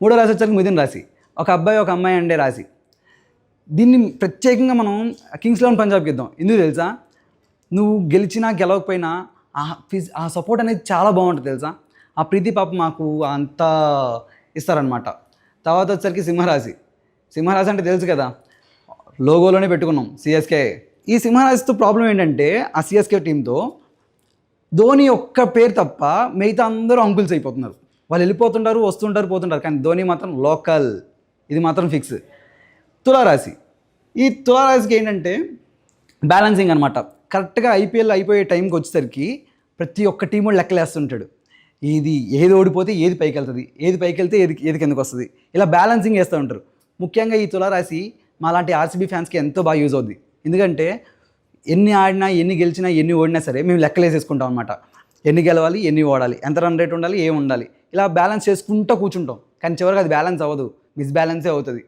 మూడో రాశి వచ్చరికి మిథున రాశి. ఒక అబ్బాయి ఒక అమ్మాయి అండే రాశి. దీన్ని ప్రత్యేకంగా మనం కింగ్స్ 11 పంజాబ్కి ఇద్దాం. ఎందుకు తెలుసా? నువ్వు గెలిచినా గెలవకపోయినా ఆ సపోర్ట్ అనేది చాలా బాగుంటుంది తెలుసా. ఆ ప్రీతి పాప మాకు అంతా ఇస్తారనమాట. తర్వాత వచ్చరికి సింహరాశి. సింహరాశి అంటే తెలుసు కదా, లోగోలోనే పెట్టుకున్నాం సిఎస్కే. ఈ సింహరాశితో ప్రాబ్లం ఏంటంటే ఆ సిఎస్కే టీంతో ధోని ఒక్క పేరు తప్ప మిగతా అందరూ అంకుల్స్ అయిపోతున్నారు. వాళ్ళు వెళ్ళిపోతుంటారు, వస్తుంటారు, పోతుంటారు, కానీ ధోని మాత్రం లోకల్. ఇది మాత్రం ఫిక్స్. తులారాశి. ఈ తులారాశికి ఏంటంటే బ్యాలెన్సింగ్ అనమాట. కరెక్ట్గా ఐపీఎల్ అయిపోయే టైంకి వచ్చేసరికి ప్రతి ఒక్క టీము లెక్కలేస్తుంటాడు. ఏది ఓడిపోతే ఏది పైకి వెళ్తుంది, ఏది పైకి వెళ్తే ఏది కిందకు వస్తుంది, ఇలా బ్యాలెన్సింగ్ చేస్తూ ఉంటారు. ముఖ్యంగా ఈ తులారాశి మా లాంటి ఆర్సీబీ ఫ్యాన్స్కి ఎంతో బాగా యూజ్ అవుద్ది. ఎందుకంటే ఎన్ని ఆడినా, ఎన్ని గెలిచినా, ఎన్ని ఓడినా సరే మేము లెక్కలేసేసుకుంటాం అనమాట. ఎన్ని గెలవాలి, ఎన్ని ఓడాలి, ఎంత రన్ రేట్ ఉండాలి, ఏం ఉండాలి, ఇలా బ్యాలెన్స్ చేసుకుంటూ కూర్చుంటాం. కానీ చివరికి అది బ్యాలెన్స్ అవ్వదు, మిస్బ్యాలెన్సే అవుతుంది.